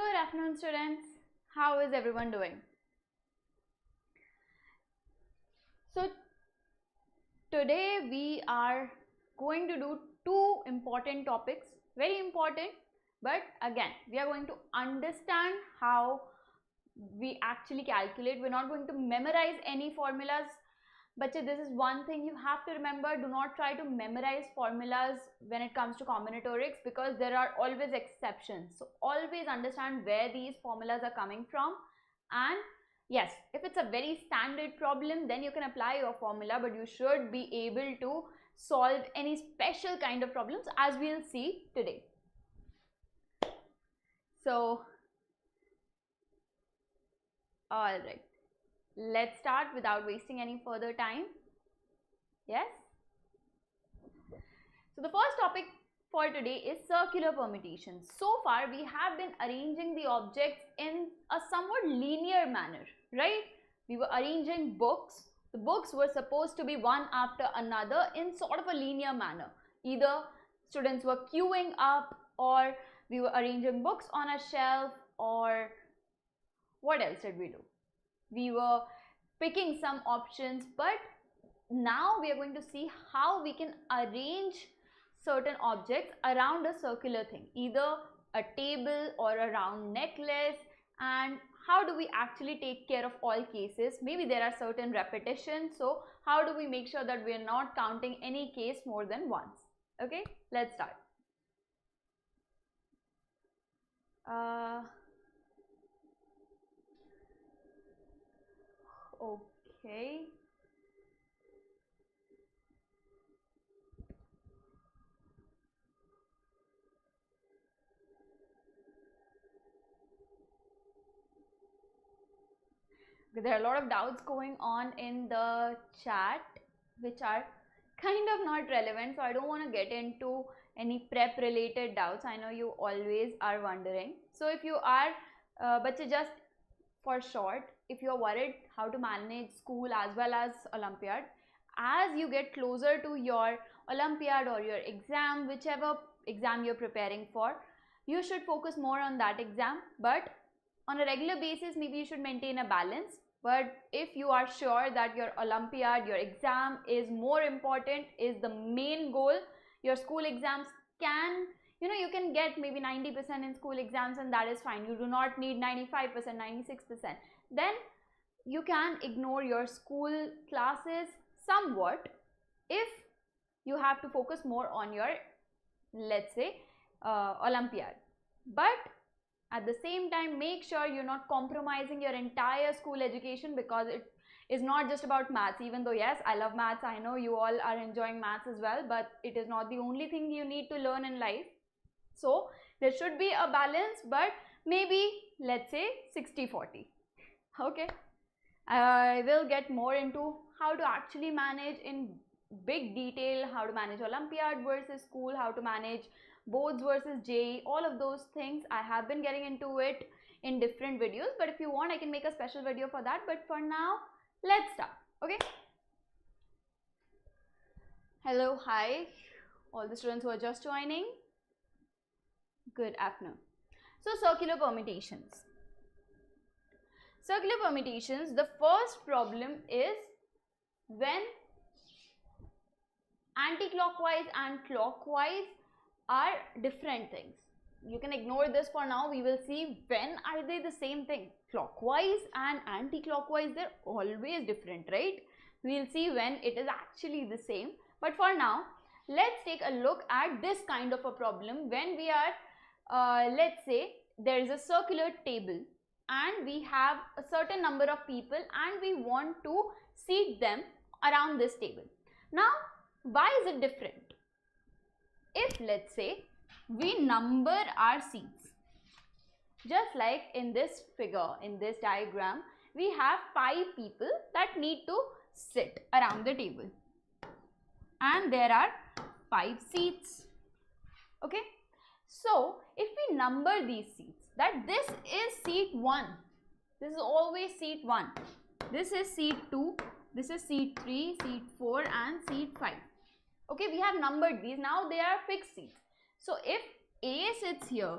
Good afternoon, students. How is everyone doing? So today we are going to do two important topics, very important, but again we are going to understand how we actually calculate. We're not going to memorize any formulas. But this is one thing you have to remember: do not try to memorize formulas when it comes to combinatorics, because there are always exceptions. So always understand where these formulas are coming from. And yes, if it's a very standard problem, then you can apply your formula, but you should be able to solve any special kind of problems, as we'll see today. So all right, let's start without wasting any further time. Yes? So the first topic for today is circular permutations. So far we have been arranging the objects in a somewhat linear manner, right? We were arranging books. The books were supposed to be one after another in sort of a linear manner. Either students were queuing up, or we were arranging books on a shelf, or what else did we do? We were picking some options, but now we are going to see how we can arrange certain objects around a circular thing, either a table or a round necklace, and how do we actually take care of all cases. Maybe there are certain repetitions, so how do we make sure that we are not counting any case more than once? Okay, let's start. Okay. There are a lot of doubts going on in the chat which are kind of not relevant, so I don't want to get into any prep related doubts. I know you always are wondering. So if you are but just for short, if you are worried how to manage school as well as Olympiad, as you get closer to your Olympiad or your exam, whichever exam you're preparing for, you should focus more on that exam. But on a regular basis, maybe you should maintain a balance. But if you are sure that your Olympiad, your exam is more important, is the main goal, your school exams can, you can get maybe 90% in school exams, and that is fine. You do not need 95%, 96%. Then you can ignore your school classes somewhat if you have to focus more on your, let's say, Olympiad. But at the same time, make sure you're not compromising your entire school education, because it is not just about maths. Even though yes, I love maths, I know you all are enjoying maths as well, but it is not the only thing you need to learn in life. So there should be a balance, but maybe let's say 60-40. Okay, I will get more into how to actually manage in big detail, how to manage Olympiad versus school, how to manage boards versus JEE, all of those things. I have been getting into it in different videos, but if you want, I can make a special video for that. But for now, let's start. Okay, hello, hi, all the students who are just joining. Good afternoon. So circular permutations. Circular permutations, the first problem is when anti-clockwise and clockwise are different things. You can ignore this for now. We will see when are they the same thing. Clockwise and anti-clockwise, they're always different, right? We'll see when it is actually the same. But for now, let's take a look at this kind of a problem when we are, let's say, there is a circular table and we have a certain number of people and we want to seat them around this table. Now, why is it different? If let's say we number our seats, just like in this figure, in this diagram, we have 5 people that need to sit around the table, and there are 5 seats. Okay, so if we number these seats, that this is seat 1, this is always seat 1, this is seat 2, this is seat 3, seat 4 and seat 5. Okay, we have numbered these. Now they are fixed seats. So if A sits here,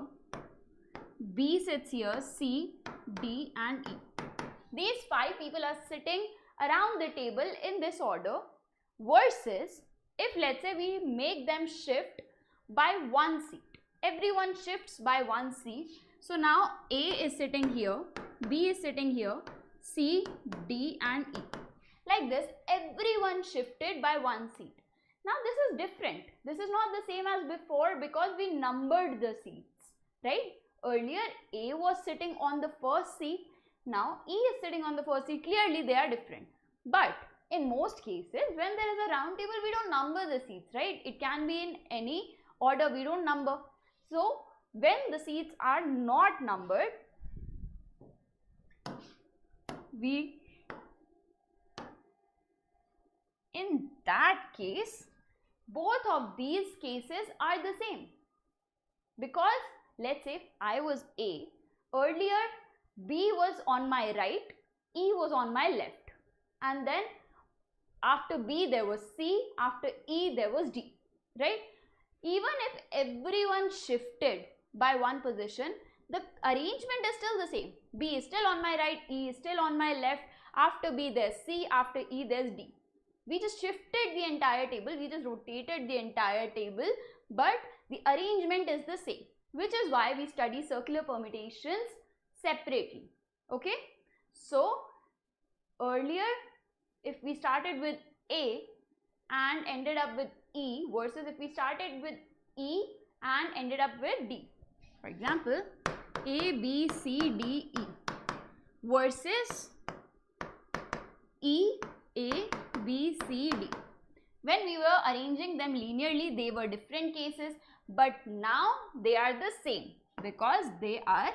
B sits here, C, D and E. These 5 people are sitting around the table in this order, versus if let's say we make them shift by 1 seat. Everyone shifts by 1 seat. So now A is sitting here, B is sitting here, C, D and E. Like this, everyone shifted by 1 seat. Now this is different. This is not the same as before because we numbered the seats, right? Earlier A was sitting on the first seat. Now E is sitting on the first seat. Clearly they are different. But in most cases, when there is a round table, we don't number the seats, right? It can be in any order, we don't number. So when the seats are not numbered, in that case, both of these cases are the same. Because let's say I was A, earlier B was on my right, E was on my left, and then after B there was C, after E there was D, right? Even if everyone shifted by 1 position, the arrangement is still the same. B is still on my right, E is still on my left, after B there's C, after E there's D. We just shifted the entire table, we just rotated the entire table, but the arrangement is the same, which is why we study circular permutations separately. Okay, so earlier if we started with A and ended up with E, versus if we started with E and ended up with D. For example, A, B, C, D, E versus E, A, B, C, D. When we were arranging them linearly, they were different cases, but now they are the same because they are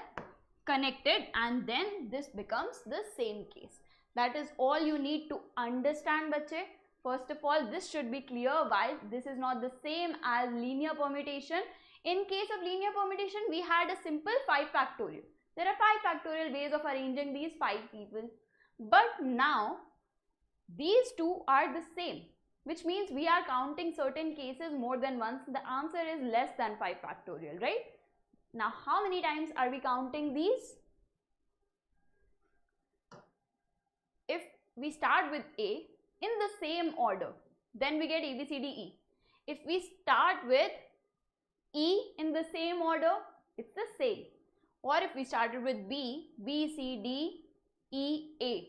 connected, and then this becomes the same case. That is all you need to understand, bache. First of all, this should be clear why this is not the same as linear permutation. In case of linear permutation, we had a simple 5 factorial. There are 5 factorial ways of arranging these 5 people. But now, these two are the same, which means we are counting certain cases more than once. The answer is less than 5 factorial, right? Now, how many times are we counting these? If we start with A in the same order, then we get A, B, C, D, E. If we start with E in the same order, it's the same. Or if we started with B, B, C, D, E, A,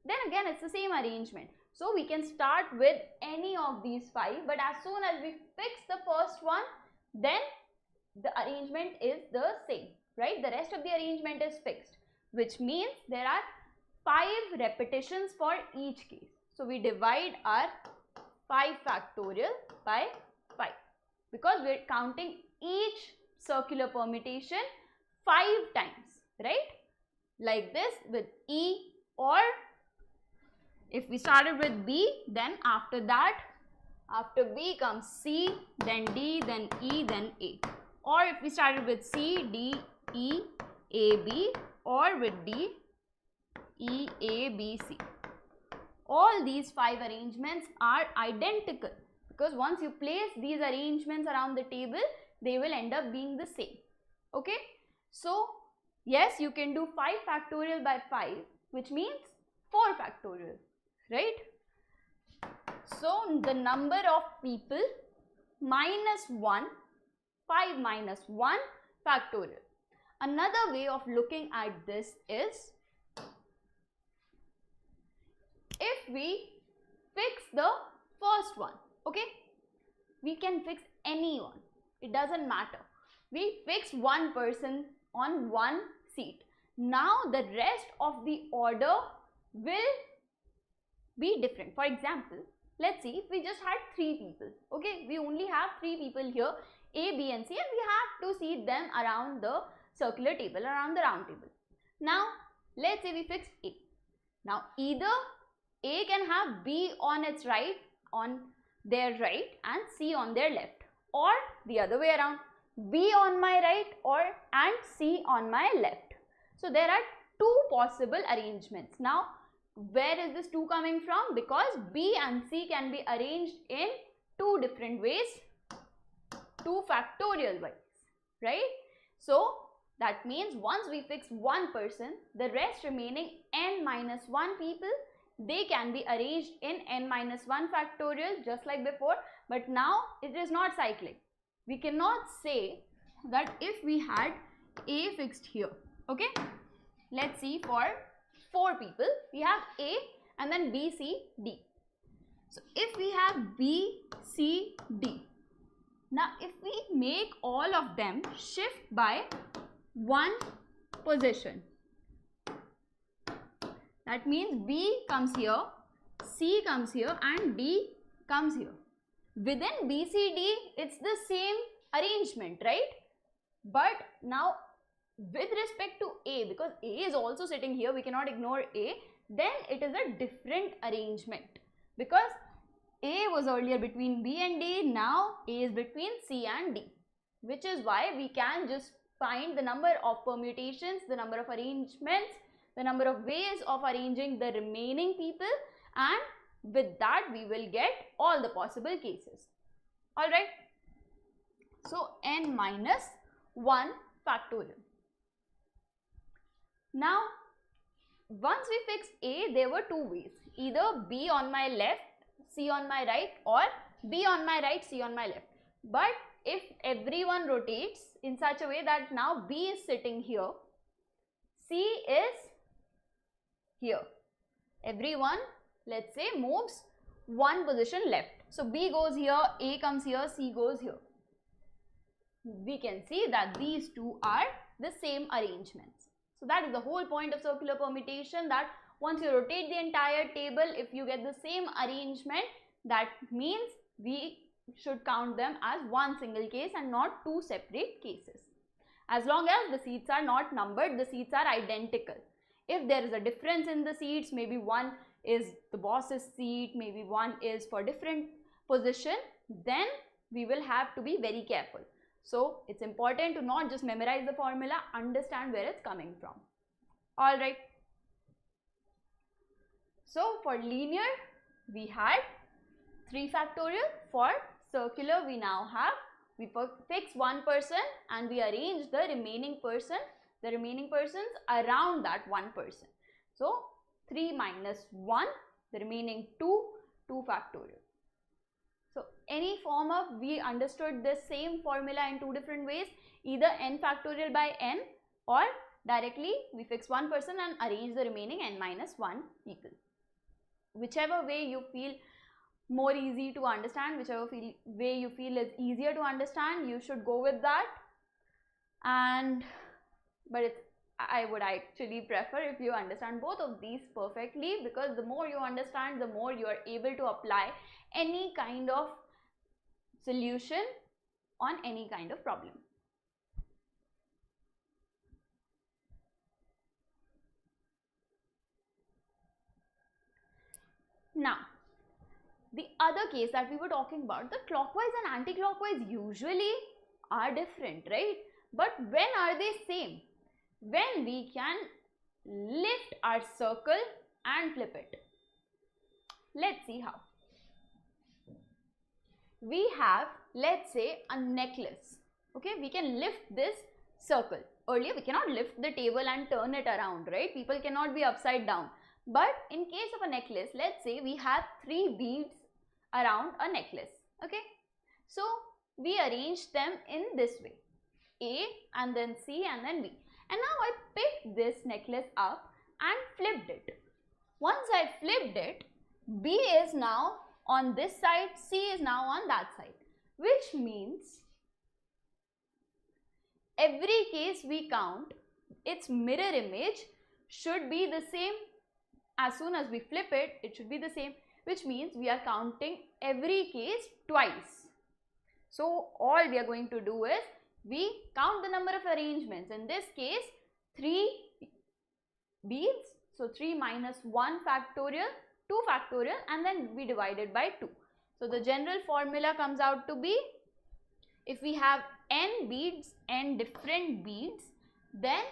then again it's the same arrangement. So we can start with any of these 5, but as soon as we fix the first one, then the arrangement is the same, right? The rest of the arrangement is fixed, which means there are 5 repetitions for each case. So we divide our 5 factorial by 5 because we are counting each circular permutation 5 times, right? Like this with E, or if we started with B, then after that, after B comes C, then D, then E, then A. Or if we started with C, D, E, A, B, or with D, E, A, B, C. All these 5 arrangements are identical because once you place these arrangements around the table, they will end up being the same. Okay, so yes, you can do 5 factorial by 5, which means 4 factorial, right? So the number of people minus 1, 5 minus 1 factorial. Another way of looking at this is, if we fix the first one, okay, we can fix anyone, it doesn't matter. We fix one person on one seat. Now the rest of the order will be different. For example, let's see if we just had 3 people, okay, we only have 3 people here, A, B and C, and we have to seat them around the circular table, around the round table. Now let's say we fix A. Now either A can have B on its right, on their right, and C on their left, or the other way around, B on my right and C on my left. So there are 2 possible arrangements. Now where is this 2 coming from? Because B and C can be arranged in 2 different ways, 2 factorial ways, right? So That means once we fix one person, the rest remaining n minus 1 people, they can be arranged in n minus 1 factorial just like before, but now it is not cyclic. We cannot say that if we had A fixed here, okay? Let's see, for 4 people, we have A and then B, C, D. So if we have B, C, D, now if we make all of them shift by one position, that means B comes here, C comes here and D comes here. Within B, C, D, it's the same arrangement, right? But now with respect to A, because A is also sitting here, we cannot ignore A, then it is a different arrangement. Because A was earlier between B and D, now A is between C and D. Which is why we can just find the number of permutations, the number of arrangements, the number of ways of arranging the remaining people, and with that we will get all the possible cases. Alright. So n minus 1 factorial. Now, once we fix A, there were 2 ways. Either B on my left, C on my right, or B on my right, C on my left. But if everyone rotates in such a way that now B is sitting here, C is here. Everyone, let's say, moves one position left. So B goes here, A comes here, C goes here. We can see that these two are the same arrangements. So that is the whole point of circular permutation, that once you rotate the entire table, if you get the same arrangement, that means we should count them as one single case and not 2 separate cases. As long as the seats are not numbered, the seats are identical. If there is a difference in the seats, maybe one is the boss's seat, maybe one is for different position, then we will have to be very careful. So it's important to not just memorize the formula, understand where it's coming from. Alright. So for linear, we had 3 factorial. For circular, we now have, we fix one person and we arrange the remaining persons around that one person. So 3 minus 1, the remaining 2 factorial. So any form of, we understood the same formula in 2 different ways, either n factorial by n, or directly we fix one person and arrange the remaining n minus 1 people. Whichever way you feel more easy to understand, whichever way you feel is easier to understand, you should go with that. But I would actually prefer if you understand both of these perfectly, because the more you understand, the more you are able to apply any kind of solution on any kind of problem. Now, the other case that we were talking about, the clockwise and anti-clockwise usually are different, right? But when are they same? When we can lift our circle and flip it. Let's see how. We have, let's say, a necklace. Okay, we can lift this circle. Earlier, we cannot lift the table and turn it around, right? People cannot be upside down. But in case of a necklace, let's say we have 3 beads around a necklace. Okay, so we arrange them in this way. A and then C and then B. And now I picked this necklace up and flipped it. Once I flipped it, B is now on this side, C is now on that side. Which means every case we count, its mirror image should be the same. As soon as we flip it, it should be the same. Which means we are counting every case twice. So all we are going to do is, we count the number of arrangements. In this case, 3 beads. So 3 minus 1 factorial, 2 factorial, and then we divide it by 2. So the general formula comes out to be, if we have n beads, n different beads, then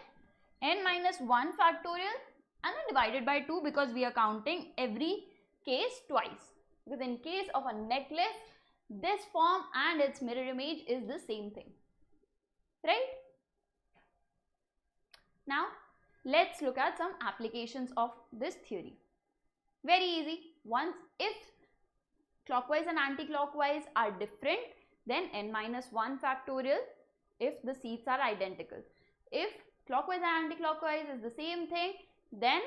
n minus 1 factorial and then divided by 2, because we are counting every case twice. Because in case of a necklace, this form and its mirror image is the same thing. Right? Now let's look at some applications of this theory. Very easy. Once if clockwise and anti-clockwise are different, then n minus 1 factorial if the seats are identical. If clockwise and anti-clockwise is the same thing, then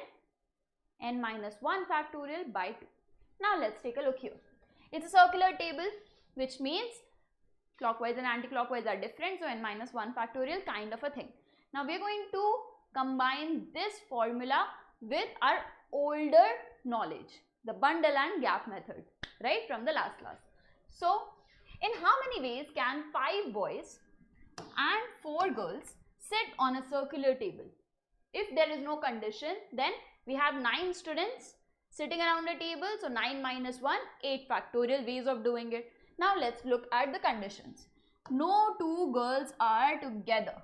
n minus 1 factorial by 2. Now let's take a look here. It's a circular table, which means clockwise and anti-clockwise are different, so n minus 1 factorial kind of a thing. Now we are going to combine this formula with our older knowledge, the bundle and gap method, right, from the last class. So in how many ways can 5 boys and 4 girls sit on a circular table? If there is no condition, then we have 9 students sitting around a table, so 9 minus 1, 8 factorial ways of doing it. Now let's look at the conditions. No 2 girls are together.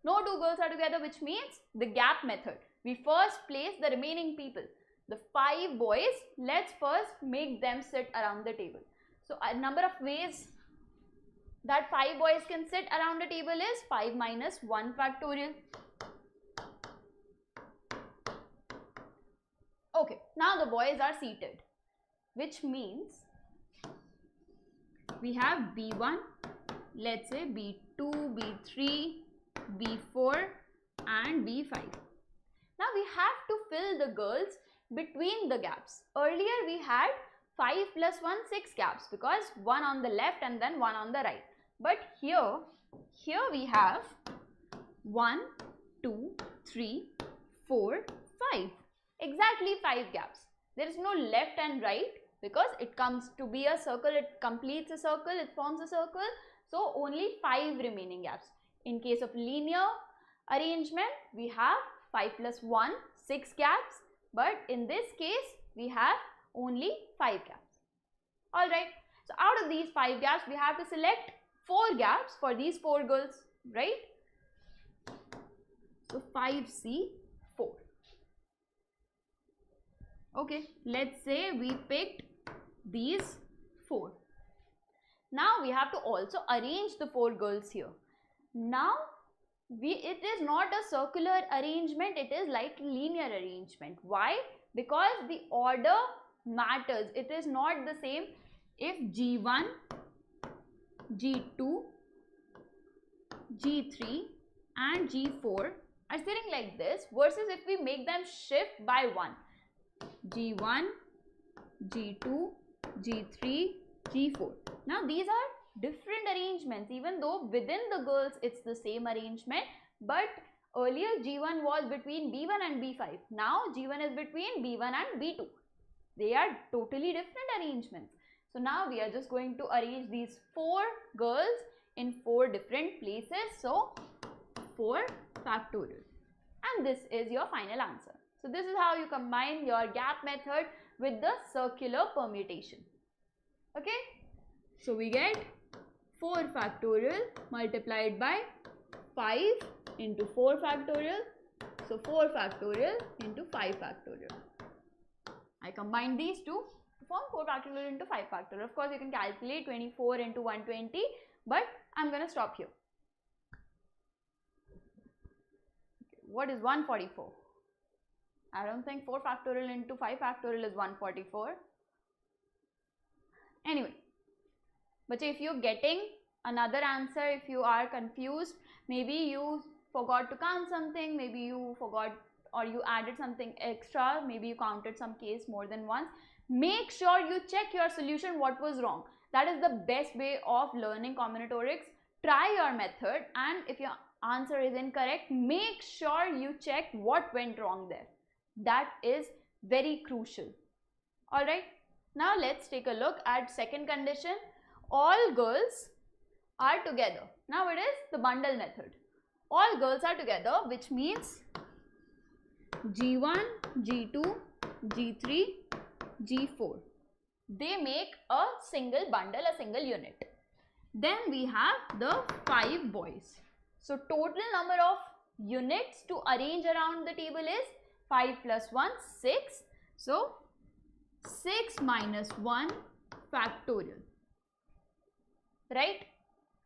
No 2 girls are together, which means the gap method. We first place the remaining people. The 5 boys, let's first make them sit around the table. So a number of ways that 5 boys can sit around a table is 5 minus 1 factorial. Okay, now the boys are seated, which means we have B1, let's say B2, B3, B4 and B5. Now we have to fill the girls between the gaps. Earlier we had 5 plus 1, 6 gaps because 1 on the left and then 1 on the right. But here we have 1, 2, 3, 4, 5. Exactly 5 gaps. There is no left and right because it comes to be a circle, it completes a circle, it forms a circle. So only 5 remaining gaps. In case of linear arrangement, we have 5 plus 1, 6 gaps. But in this case, we have only 5 gaps. Alright, so out of these 5 gaps, we have to select 4 gaps for these 4 girls, right? So 5C, 4. Okay, let's say we picked these 4. Now we have to also arrange the 4 girls here. Now it is not a circular arrangement, it is like linear arrangement. Why? Because the order matters. It is not the same if G1, G2, G3 and G4 are sitting like this versus if we make them shift by 1. G1, G2, G3, G4. Now these are different arrangements, even though within the girls it's the same arrangement, but earlier G1 was between B1 and B5. Now G1 is between B1 and B2. They are totally different arrangements. So now we are just going to arrange these 4 girls in 4 different places. So 4 factorial. And this is your final answer. So this is how you combine your gap method with the circular permutation. Okay. So we get 4 factorial multiplied by 5 into 4 factorial. So 4 factorial into 5 factorial. I combine these two to form 4 factorial into 5 factorial. Of course, you can calculate 24 into 120, but I'm going to stop here. Okay, what is 144? I don't think 4 factorial into 5 factorial is 144. Anyway, but if you're getting another answer, if you are confused, maybe you forgot to count something, maybe you forgot or you added something extra, maybe you counted some case more than once, make sure you check your solution what was wrong. That is the best way of learning combinatorics. Try your method, and if your answer is incorrect, make sure you check what went wrong there. That is very crucial. Alright, now let's take a look at second condition. All girls are together. Now it is the bundle method. All girls are together, which means G1, G2, G3, G4. They make a single bundle, a single unit. Then we have the 5 boys. So total number of units to arrange around the table is 5 plus 1, 6. So 6 minus 1 factorial. Right?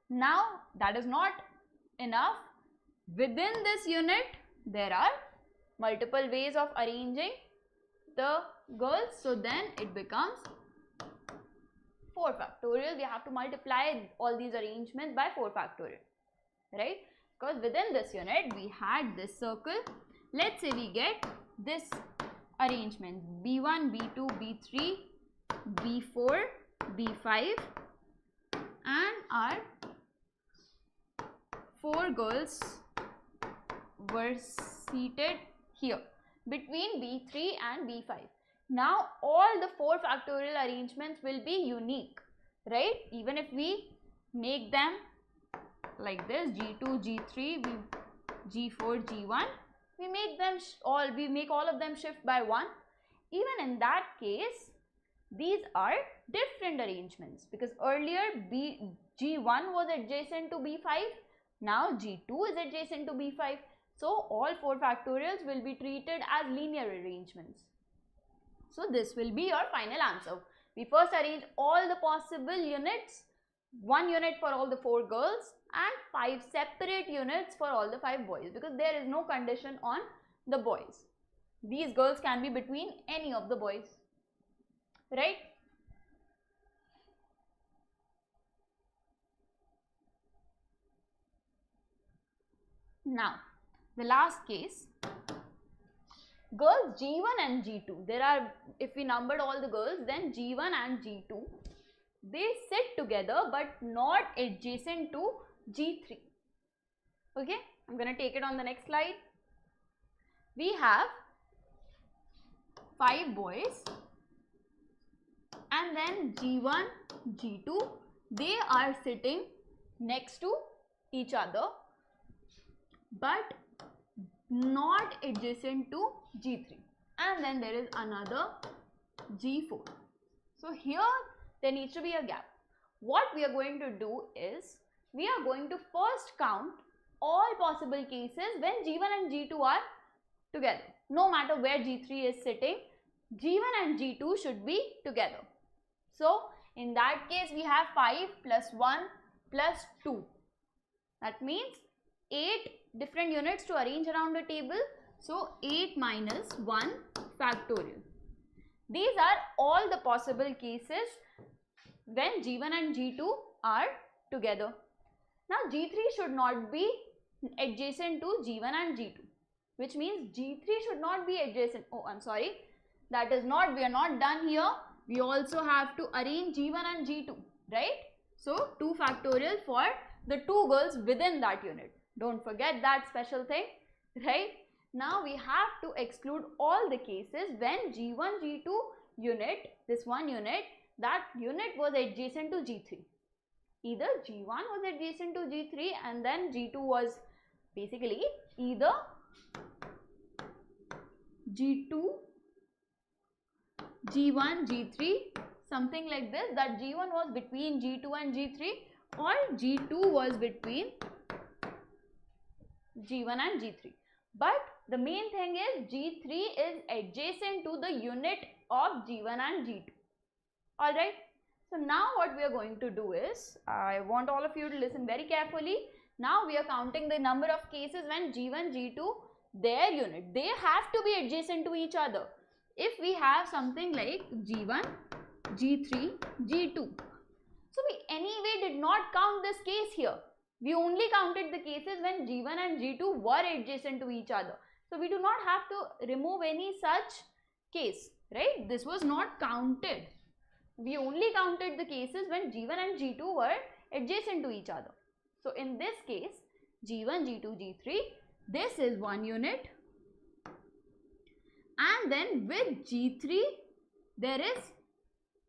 Now that is not enough. Within this unit, there are multiple ways of arranging the girls, so then it becomes 4 factorial. We have to multiply all these arrangements by 4 factorial, right? Because within this unit we had this circle. Let's say we get this arrangement B1, B2, B3, B4, B5, and our 4 girls were seated here between B3 and B5. Now all the 4 factorial arrangements will be unique, right? Even if we make them like this, G2, G3, G4, G1, we make all of them shift by 1. Even in that case, these are different arrangements, because earlier G1 was adjacent to B5, now G2 is adjacent to B5. So all 4 factorials will be treated as linear arrangements. So this will be your final answer. We first arrange all the possible units, 1 unit for all the 4 girls and 5 separate units for all the 5 boys, because there is no condition on the boys. These girls can be between any of the boys, right? Now, the last case, girls G1 and G2. There are, if we numbered all the girls, then G1 and G2, they sit together but not adjacent to G3. Okay, I'm going to take it on the next slide. We have 5 boys and then G1, G2, they are sitting next to each other but not adjacent to G3, and then there is another G4. So here there needs to be a gap. What we are going to do is, we are going to first count all possible cases when G1 and G2 are together. No matter where G3 is sitting, G1 and G2 should be together. So in that case we have 5 plus 1 plus 2. That means 8 different units to arrange around the table. So 8 minus 1 factorial. These are all the possible cases when G1 and G2 are together. Now G3 should not be adjacent to G1 and G2, which means G3 should not be adjacent. Oh, I'm sorry. That is not, we are not done here. We also have to arrange G1 and G2, right? So 2 factorial for the 2 girls within that unit. Don't forget that special thing, right? Now we have to exclude all the cases when G1, G2 unit, this one unit, that unit was adjacent to G3. Either G1 was adjacent to G3 and then G2 was basically either G2, G1, G3, something like this, that G1 was between G2 and G3 or G2 was between G1 and G3. But the main thing is G3 is adjacent to the unit of G1 and G2. Alright. So now what we are going to do is, I want all of you to listen very carefully. Now we are counting the number of cases when G1, G2, their unit, they have to be adjacent to each other. If we have something like G1, G3, G2. So we anyway did not count this case here. We only counted the cases when G1 and G2 were adjacent to each other. So we do not have to remove any such case, right? This was not counted. We only counted the cases when G1 and G2 were adjacent to each other. So in this case, G1, G2, G3, this is one unit. And then with G3, there is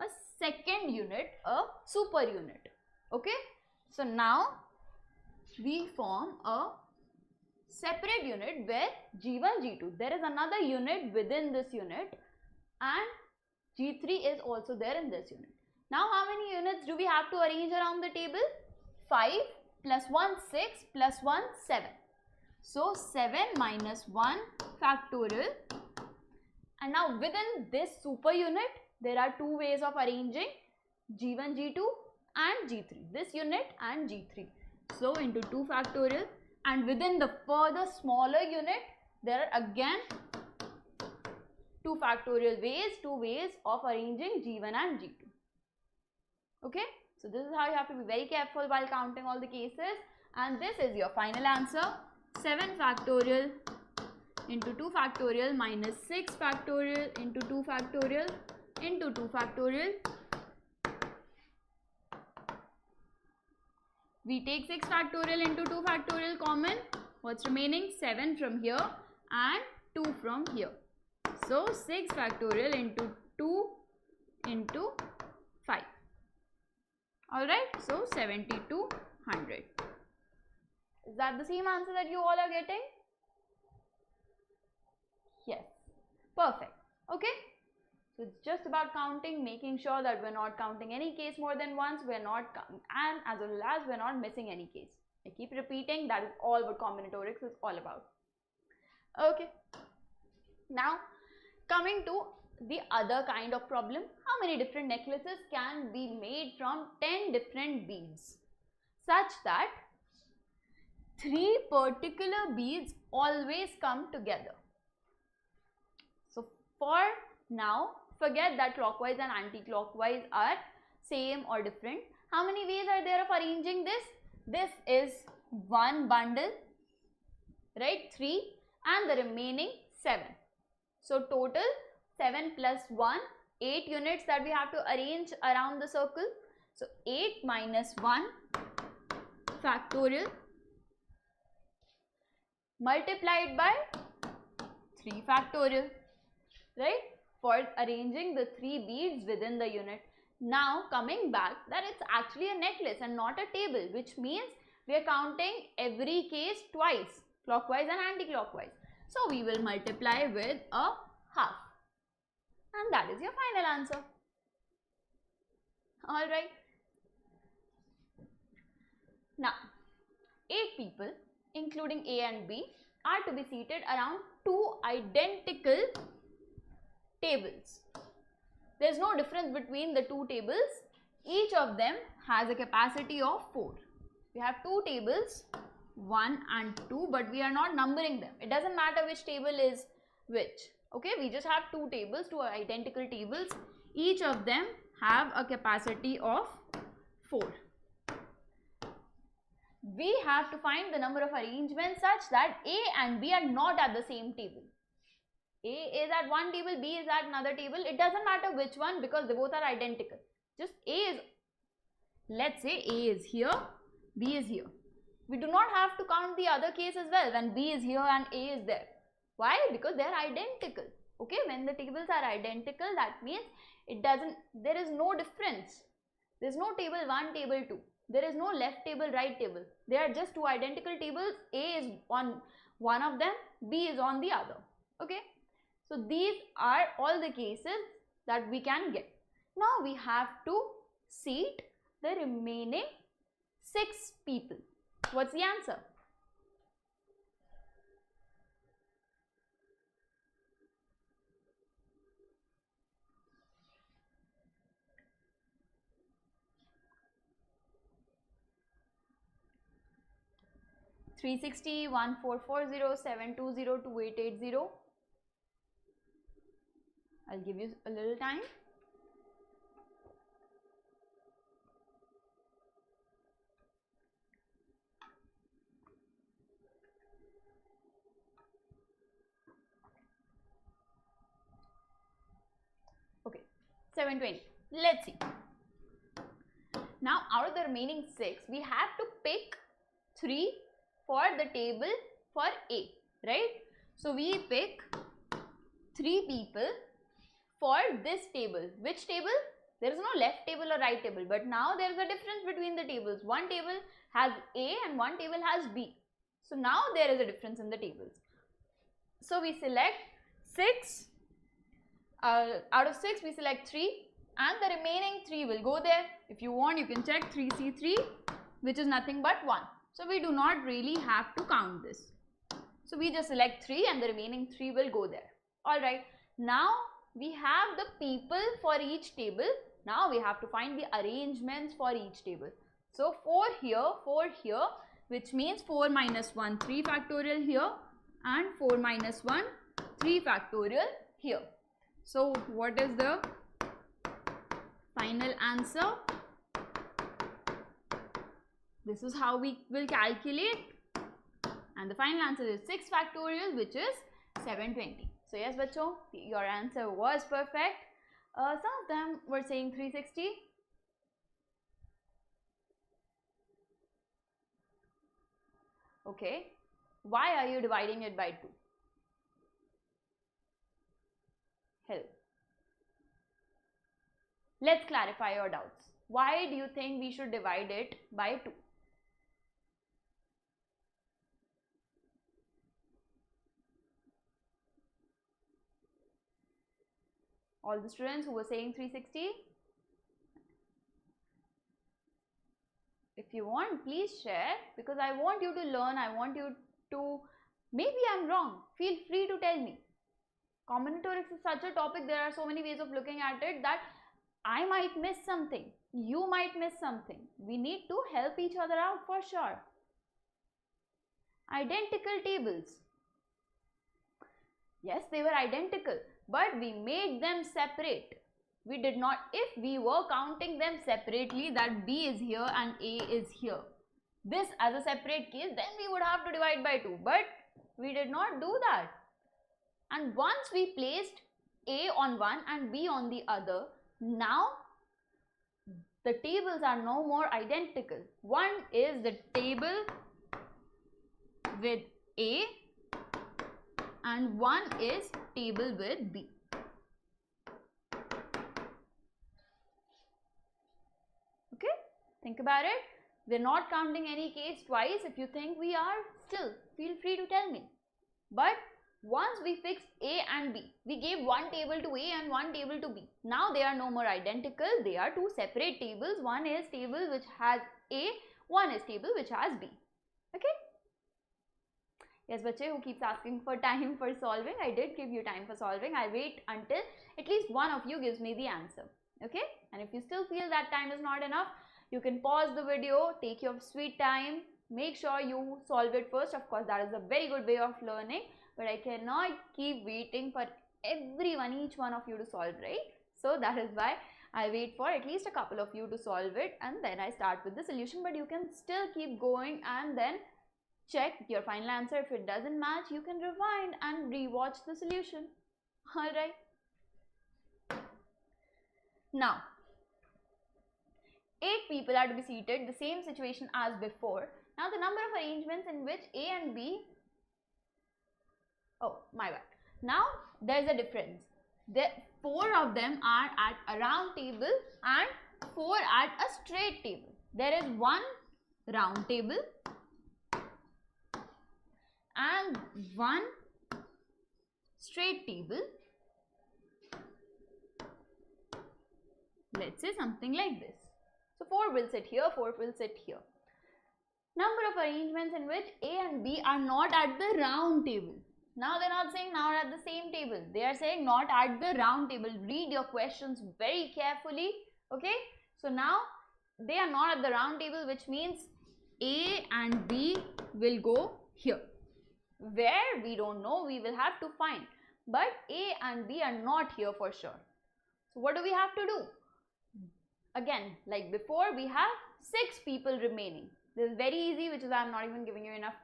a second unit, a super unit. Okay. So now we form a separate unit where G1, G2, there is another unit within this unit and G3 is also there in this unit. Now how many units do we have to arrange around the table? 5 plus 1, 6 plus 1, 7. So 7 minus 1 factorial. And now within this super unit, there are 2 ways of arranging G1, G2 and G3. This unit and G3. So into 2 factorial, and within the further smaller unit, there are again 2 factorial ways, 2 ways of arranging G1 and G2. Okay, so this is how you have to be very careful while counting all the cases, and this is your final answer. 7 factorial into 2 factorial minus 6 factorial into 2 factorial into 2 factorial. We take 6 factorial into 2 factorial common. What's remaining? 7 from here and 2 from here. So 6 factorial into 2 into 5. Alright, so 7200. Is that the same answer that you all are getting? Yes. Perfect. Okay. So it's just about counting, making sure that we're not counting any case more than once, and as well as we're not missing any case. I keep repeating, that is all what combinatorics is all about. Okay. Now, coming to the other kind of problem, how many different necklaces can be made from 10 different beads such that 3 particular beads always come together? So for now, forget that clockwise and anti-clockwise are same or different. How many ways are there of arranging this? This is one bundle, right? 3 and the remaining 7. So total 7 plus 1, 8 units that we have to arrange around the circle. So 8 minus 1 factorial multiplied by 3 factorial, right? For arranging the 3 beads within the unit. Now coming back, that it's actually a necklace and not a table, which means we are counting every case twice, clockwise and anti-clockwise. So we will multiply with a half, and that is your final answer. Alright. Now 8 people, including A and B, are to be seated around 2 identical tables. There is no difference between the 2 tables. Each of them has a capacity of 4. We have 2 tables, 1 and 2, but we are not numbering them. It doesn't matter which table is which. Okay, we just have 2 tables, 2 identical tables. Each of them have a capacity of 4. We have to find the number of arrangements such that A and B are not at the same table. A is at one table, B is at another table. It doesn't matter which one because they both are identical. Just A is, let's say A is here, B is here. We do not have to count the other case as well when B is here and A is there. Why? Because they are identical. Okay, when the tables are identical, that means there is no difference. There is no table 1, table 2. There is no left table, right table. They are just 2 identical tables. A is on one of them, B is on the other. Okay. So these are all the cases that we can get. Now we have to seat the remaining 6 people. What's the answer? Three 360, 1440, 720, 2880. I'll give you a little time. Okay, 720. Let's see. Now, out of the remaining 6, we have to pick 3 for the table for A, right? So, we pick 3 people for this table. Which table? There is no left table or right table, but now there is a difference between the tables. One table has A and one table has B. So now there is a difference in the tables. So we select 6. Out of 6, we select 3, and the remaining 3 will go there. If you want, you can check 3C3, which is nothing but 1. So we do not really have to count this. So we just select 3 and the remaining 3 will go there. Alright, now we have the people for each table. Now we have to find the arrangements for each table. So 4 here, which means 4 minus 1, 3 factorial here, and 4 minus 1, 3 factorial here. So what is the final answer? This is how we will calculate, and the final answer is 6 factorial, which is 720. So yes, bachcho, your answer was perfect. Some of them were saying 360. Okay, why are you dividing it by 2? Help. Let's clarify your doubts. Why do you think we should divide it by 2? All the students who were saying 360? If you want, please share, because I want you to learn. I want you to, maybe I'm wrong, feel free to tell me. Combinatorics is such a topic, there are so many ways of looking at it that I might miss something, you might miss something. We need to help each other out for sure. Identical tables. Yes, they were identical, but we made them separate. We did not, if we were counting them separately, that B is here and A is here, this as a separate case, then we would have to divide by 2, but we did not do that. And once we placed A on one and B on the other, now the tables are no more identical. One is the table with A and one is table with B. Okay, think about it. We're not counting any case twice. If you think we are, still feel free to tell me. But once we fixed A and B, we gave one table to A and one table to B. Now they are no more identical. They are two separate tables. One is table which has A, one is table which has B. Okay? Yes, bache, who keeps asking for time for solving? I did give you time for solving. I'll wait until at least one of you gives me the answer. Okay? And if you still feel that time is not enough, you can pause the video, take your sweet time, make sure you solve it first. Of course, that is a very good way of learning, but I cannot keep waiting for everyone, each one of you to solve, right? So that is why I wait for at least a couple of you to solve it and then I start with the solution. But you can still keep going and then check your final answer. If it doesn't match, you can rewind and rewatch the solution. Alright. Now, 8 people are to be seated, the same situation as before. Now the number of arrangements in which A and B, oh my bad, now there is a difference. 4 of them are at a round table and 4 at a straight table. There is one round table and one straight table. Let's say something like this. So 4 will sit here, 4 will sit here. Number of arrangements in which A and B are not at the round table. Now they are not saying not at the same table. They are saying not at the round table. Read your questions very carefully. Okay. So now they are not at the round table, which means A and B will go here. Where we don't know, we will have to find. But A and B are not here for sure. So what do we have to do? Again, like before, we have 6 people remaining. This is very easy, which is why I'm not even giving you enough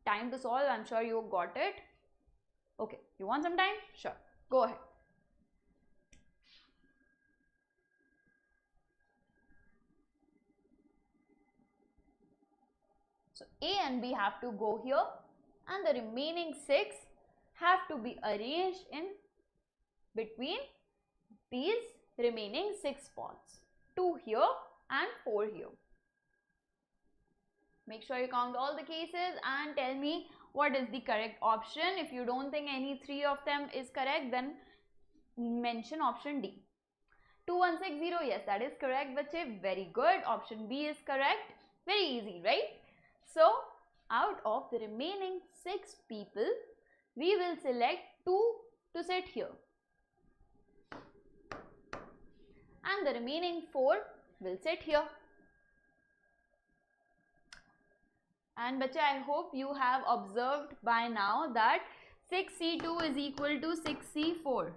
time to solve. I'm sure you got it. Okay, you want some time? Sure, go ahead. So A and B have to go here and the remaining 6 have to be arranged in between these remaining 6 spots. 2 here and 4 here. Make sure you count all the cases and tell me what is the correct option. If you don't think any 3 of them is correct, then mention option D. 2160, yes, that is correct, bache. Very good. Option B is correct. Very easy, right? So, out of the remaining 6 people, we will select 2 to sit here. And the remaining 4 will sit here. And bacha, I hope you have observed by now that 6C2 is equal to 6C4,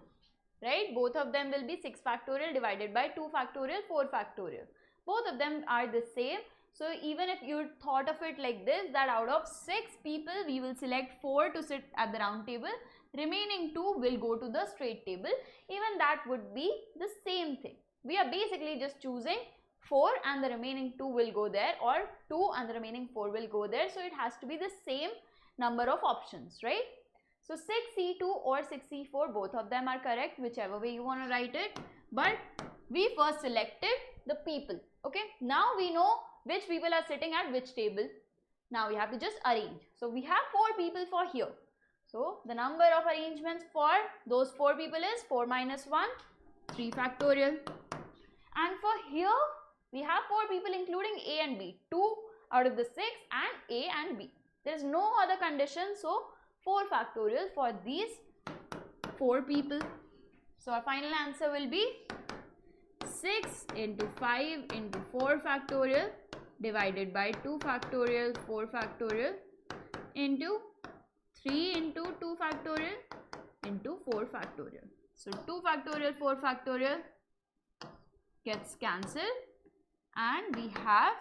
right? Both of them will be 6 factorial divided by 2 factorial, 4 factorial. Both of them are the same. So even if you thought of it like this, that out of 6 people, we will select 4 to sit at the round table, remaining 2 will go to the straight table. Even that would be the same thing. We are basically just choosing 4 and the remaining 2 will go there, or 2 and the remaining 4 will go there. So it has to be the same number of options, right? So 6C2 or 6C4, both of them are correct, whichever way you want to write it. But we first selected the people, okay? Now we know which people are sitting at which table. Now we have to just arrange. So we have 4 people for here. So the number of arrangements for those 4 people is 4 minus 1, 3 factorial. And for here, we have 4 people including A and B, 2 out of the 6 and A and B. There is no other condition, so 4 factorial for these 4 people. So our final answer will be 6 into 5 into 4 factorial divided by 2 factorial 4 factorial into 3 into 2 factorial into 4 factorial. So 2 factorial 4 factorial gets cancelled, and we have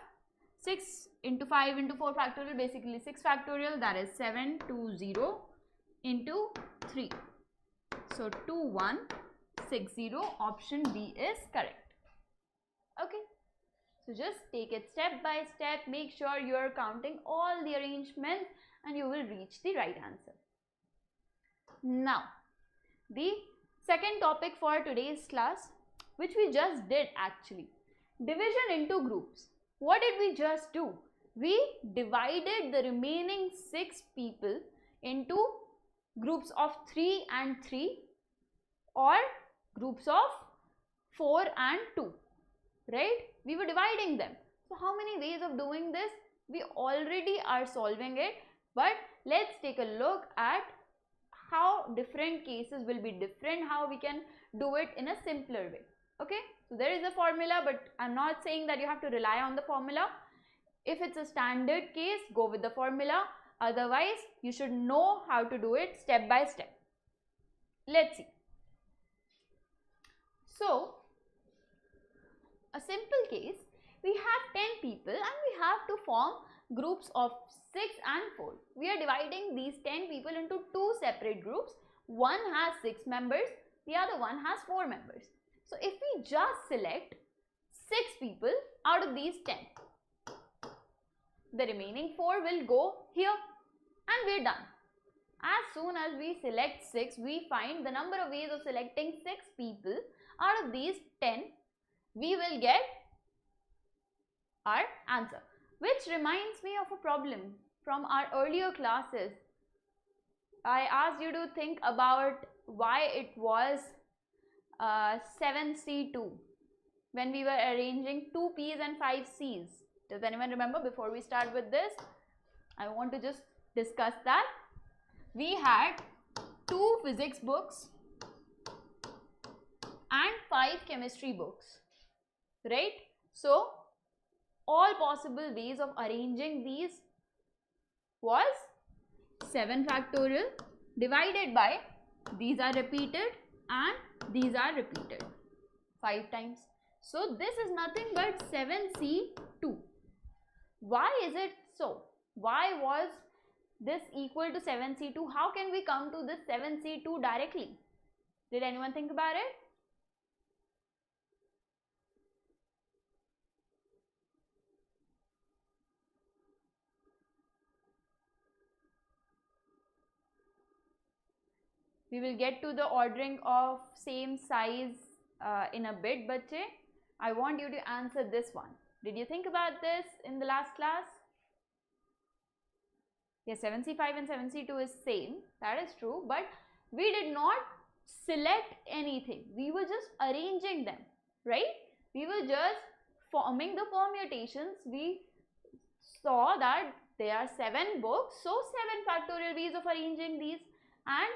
6 into 5 into 4 factorial, basically 6 factorial, that is 720 into 3. So 2160, option B is correct. Okay. So just take it step by step, make sure you are counting all the arrangements and you will reach the right answer. Now, the second topic for today's class, which we just did actually, division into groups. What did we just do? We divided the remaining 6 people into groups of 3 and 3 or groups of 4 and 2, right? We were dividing them. So how many ways of doing this? We already are solving it, but let's take a look at how different cases will be different, how we can do it in a simpler way. Okay, so there is a formula, but I'm not saying that you have to rely on the formula. If it's a standard case, go with the formula. Otherwise, you should know how to do it step by step. Let's see. So, a simple case, we have 10 people and we have to form groups of 6 and 4. We are dividing these 10 people into 2 separate groups. One has 6 members, the other one has 4 members. So if we just select 6 people out of these 10, the remaining 4 will go here and we're done. As soon as we select 6, we find the number of ways of selecting 6 people out of these 10, we will get our answer. Which reminds me of a problem from our earlier classes. I asked you to think about why it was 7C2 when we were arranging 2 P's and 5 C's. Does anyone remember? Before we start with this, I want to just discuss that. We had 2 physics books and 5 chemistry books, right? So all possible ways of arranging these was 7 factorial divided by, these are repeated and these are repeated 5 times. So this is nothing but 7C2. Why is it so? Why was this equal to 7C2? How can we come to this 7C2 directly? Did anyone think about it? We will get to the ordering of same size in a bit, but I want you to answer this one. Did you think about this in the last class? Yes, 7C5 and 7C2 is same, that is true, but we did not select anything. We were just arranging them, right? We were just forming the permutations. We saw that there are 7 books, so 7 factorial ways of arranging these, and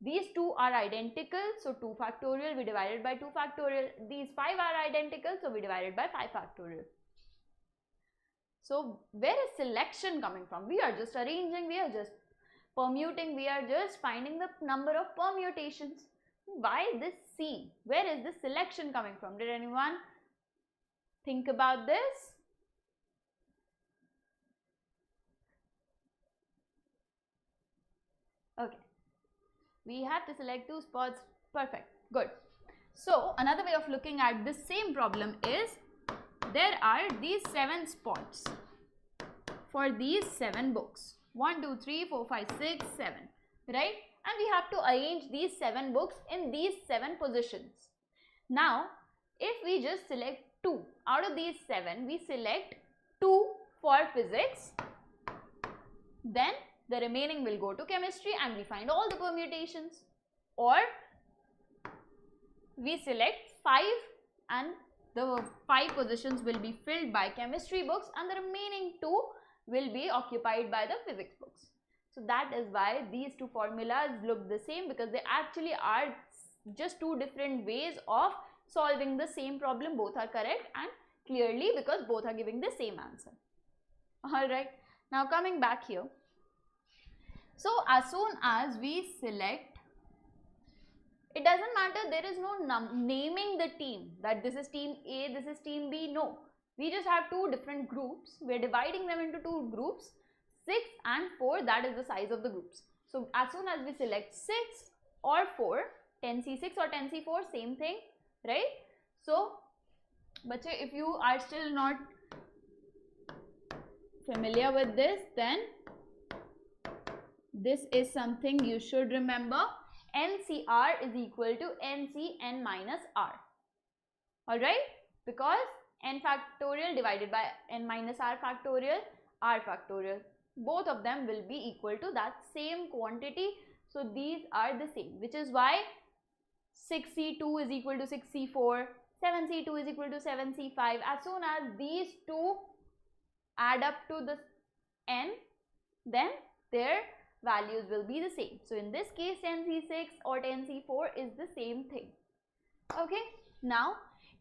these 2 are identical, so 2 factorial, we divided by 2 factorial. These 5 are identical, so we divided by 5 factorial. So where is selection coming from? We are just arranging, we are just permuting, we are just finding the number of permutations. Why this C? Where is this selection coming from? Did anyone think about this? Okay, we have to select 2 spots. Perfect, good. So another way of looking at this same problem is, there are these 7 spots for these 7 books. 1, 2, 3, 4, 5, 6, 7, right? And we have to arrange these 7 books in these 7 positions. Now, if we just select 2 out of these 7, we select 2 for physics, then the remaining will go to chemistry and we find all the permutations. Or we select 5 and the 5 positions will be filled by chemistry books and the remaining 2 will be occupied by the physics books. So that is why these 2 formulas look the same, because they actually are just 2 different ways of solving the same problem. Both are correct, and clearly because both are giving the same answer. Alright, now coming back here. So as soon as we select, it doesn't matter, there is no naming the team, that this is team A, this is team B. No, we just have 2 different groups. We are dividing them into 2 groups, 6 and 4, that is the size of the groups. So as soon as we select 6 or 4, 10C6 or 10C4, same thing, right? So bache, if you are still not familiar with this, then this is something you should remember. NCR is equal to NCN minus R. Alright, because n factorial divided by n minus r factorial, r factorial, both of them will be equal to that same quantity. So these are the same, which is why 6C2 is equal to 6C4, 7C2 is equal to 7C5. As soon as these 2 add up to the n, then their values will be the same. So in this case, 10C6 or 10C4 is the same thing. Okay, now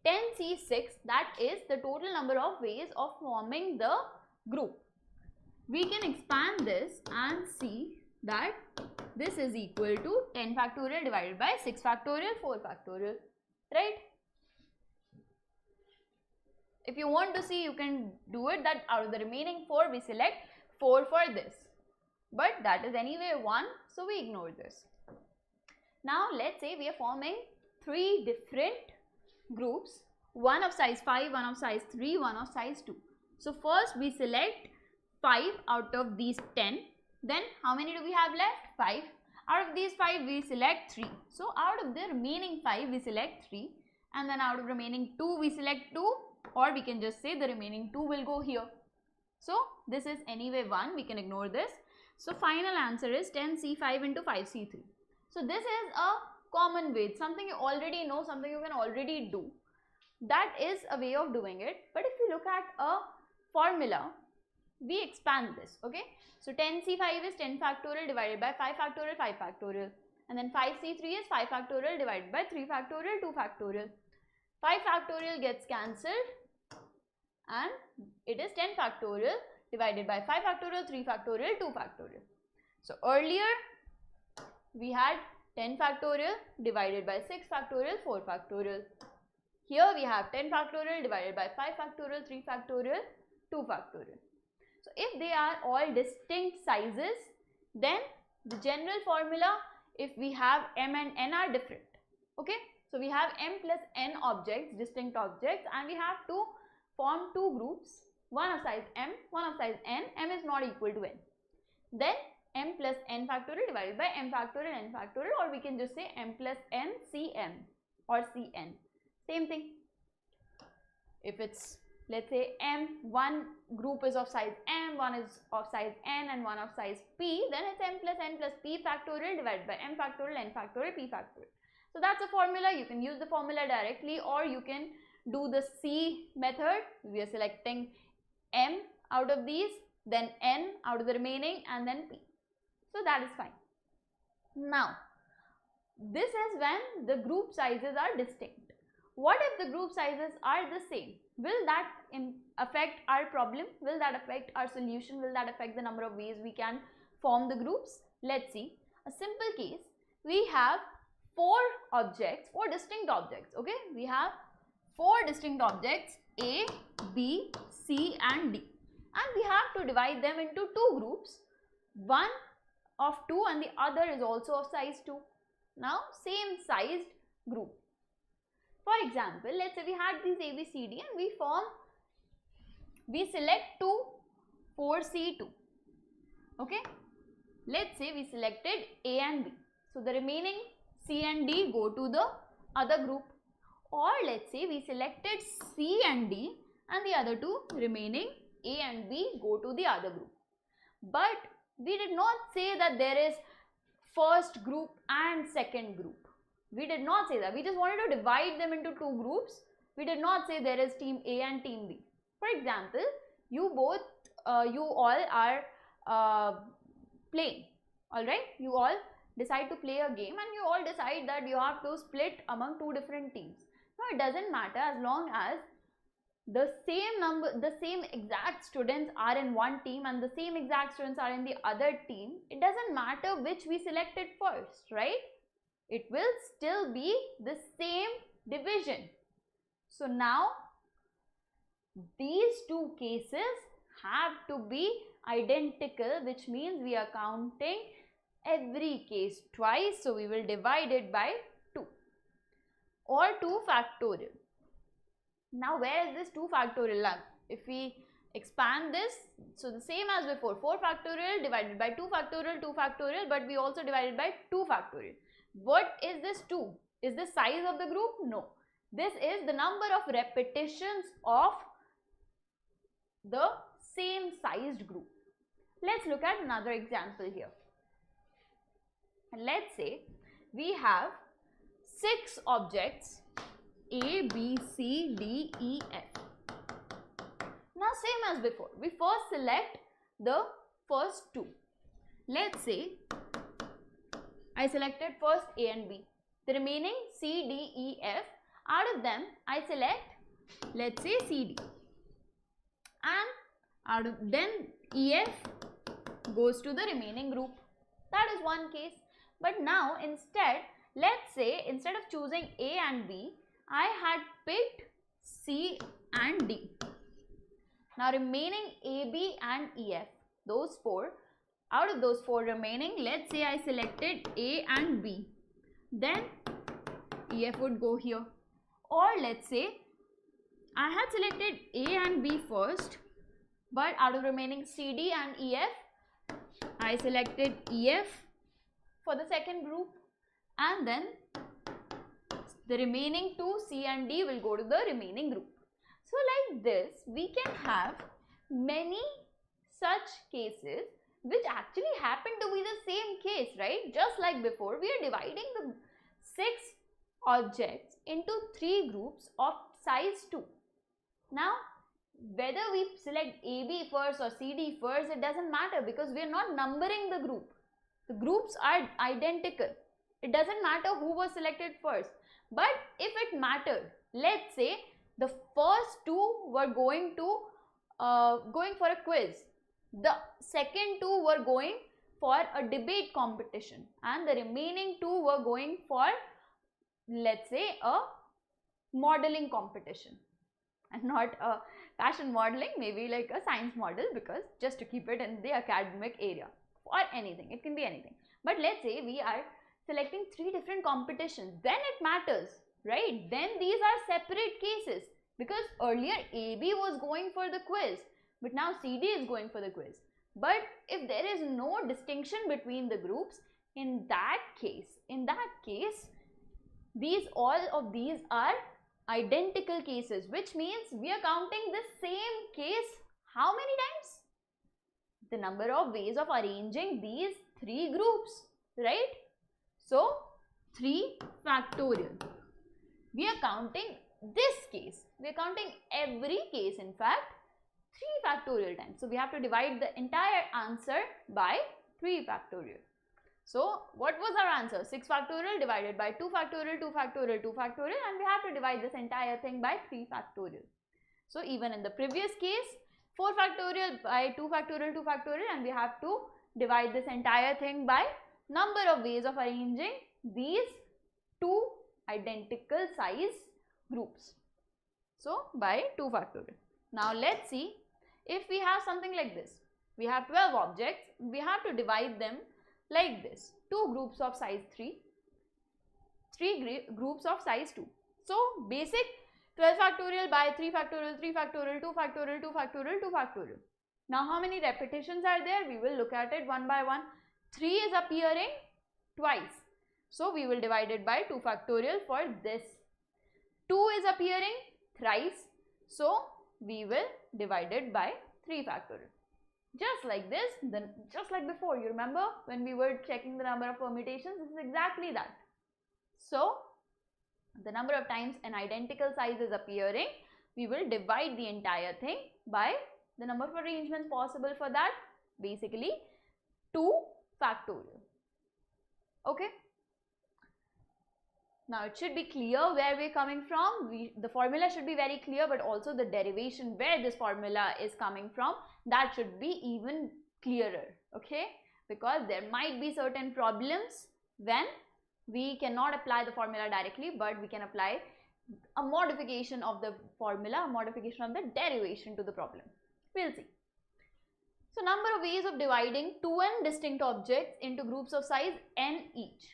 10C6, that is the total number of ways of forming the group. We can expand this and see that this is equal to 10 factorial divided by 6 factorial, 4 factorial, right? If you want to see, you can do it, that out of the remaining 4, we select 4 for this. But that is anyway 1, so we ignore this. Now let's say we are forming 3 different groups, one of size 5, one of size 3, one of size 2. So first we select 5 out of these 10. Then how many do we have left? 5. Out of these 5 we select 3. So out of the remaining 5 we select 3, and then out of remaining 2 we select 2, or we can just say the remaining 2 will go here. So this is anyway 1, we can ignore this. So final answer is 10C5 into 5C3. So this is a common way, something you already know, something you can already do. That is a way of doing it. But if you look at a formula, we expand this, okay? So 10C5 is 10 factorial divided by 5 factorial, 5 factorial. And then 5C3 is 5 factorial divided by 3 factorial, 2 factorial. 5 factorial gets cancelled and it is 10 factorial divided by 5 factorial, 3 factorial, 2 factorial. So earlier we had 10 factorial divided by 6 factorial, 4 factorial. Here we have 10 factorial divided by 5 factorial, 3 factorial, 2 factorial. So if they are all distinct sizes, then the general formula, if we have m and n are different, okay? So we have m plus n objects, distinct objects, and we have to form 2 groups, one of size m, one of size n. M is not equal to n. Then m plus n factorial divided by m factorial n factorial, or we can just say m plus n cm or cn. Same thing. If it's, let's say, m, one group is of size m, one is of size n, and one of size p, then it's m plus n plus p factorial divided by m factorial n factorial p factorial. So that's a formula. You can use the formula directly, or you can do the C method. We are selecting m out of these, then n out of the remaining, and then p. So that is fine. Now, this is when the group sizes are distinct. What if the group sizes are the same? Will that affect our problem? Will that affect our solution? Will that affect the number of ways we can form the groups? Let's see. A simple case, we have four distinct objects, okay? We have four distinct objects, A, B, C and D. And we have to divide them into two groups, one of 2 and the other is also of size 2. Now, same sized group. For example, let's say we had these A, B, C, D and we select 2, 4, C, 2. Okay? Let's say we selected A and B. So, the remaining C and D go to the other group. Or let's say we selected C and D and the other two remaining A and B go to the other group. But we did not say that there is first group and second group. We did not say that. We just wanted to divide them into two groups. We did not say there is team A and team B. For example, you all are playing, alright? You all decide to play a game and you all decide that you have to split among two different teams. Now, it doesn't matter as long as the same exact students are in one team and the same exact students are in the other team. It doesn't matter which we selected first, right? It will still be the same division. So now these two cases have to be identical, which means we are counting every case twice. So we will divide it by 2 or 2 factorial. Now, where is this 2 factorial? If we expand this, so the same as before, 4 factorial divided by 2 factorial, but we also divided by 2 factorial. What is this 2? Is this size of the group? No. This is the number of repetitions of the same sized group. Let's look at another example here. Let's say we have 6 objects A, B, C, D, E, F. Now same as before, we first select the first 2. Let's say I selected first A and B. The remaining C, D, E, F, out of them I select, let's say, C, D. And then E, F goes to the remaining group. That is one case. But now instead, let's say instead of choosing A and B, I had picked C and D. Now remaining A, B and E, F, those 4, out of those 4 remaining, let's say I selected A and B, then E, F would go here. Or let's say I had selected A and B first, but out of remaining C, D and E, F, I selected E, F for the second group, and then the remaining 2 C and D will go to the remaining group. So like this, we can have many such cases which actually happen to be the same case, right? Just like before, we are dividing the 6 objects into 3 groups of size 2. Now, whether we select AB first or CD first, it doesn't matter because we are not numbering the group. The groups are identical. It doesn't matter who was selected first. But if it mattered, let's say the first 2 were going for a quiz. The second 2 were going for a debate competition and the remaining 2 were going for, let's say, a modeling competition. And not a fashion modeling, maybe like a science model, because just to keep it in the academic area, or anything, it can be anything. But let's say we are selecting 3 different competitions, then it matters, right? Then these are separate cases, because earlier AB was going for the quiz, but now CD is going for the quiz. But if there is no distinction between the groups, in that case, all of these are identical cases, which means we are counting the same case how many times? The number of ways of arranging these 3 groups, right? So 3 factorial. We are counting this case. We are counting every case, in fact, 3 factorial times. So we have to divide the entire answer by 3 factorial. So what was our answer? 6 factorial divided by 2 factorial, 2 factorial, 2 factorial, and we have to divide this entire thing by 3 factorial. So even in the previous case, 4 factorial by 2 factorial, 2 factorial, and we have to divide this entire thing by number of ways of arranging these two identical size groups. So by 2 factorial. Now let's see if we have something like this. We have 12 objects. We have to divide them like this. 2 groups of size 3, 3 groups of size 2. So basic 12 factorial by 3 factorial, 3 factorial, 2 factorial, 2 factorial, 2 factorial. Now how many repetitions are there? We will look at it one by one. 3 is appearing twice. So we will divide it by 2 factorial for this. 2 is appearing thrice. So we will divide it by 3 factorial. Just like this, then just like before, you remember when we were checking the number of permutations, this is exactly that. So the number of times an identical size is appearing, we will divide the entire thing by the number of arrangements possible for that, basically 2 factorial. Okay. Now it should be clear where we are coming from. The formula should be very clear, but also the derivation where this formula is coming from, that should be even clearer, okay? Because there might be certain problems when we cannot apply the formula directly, but we can apply a modification of the formula, a modification of the derivation to the problem. We'll see. So number of ways of dividing 2n distinct objects into groups of size n each.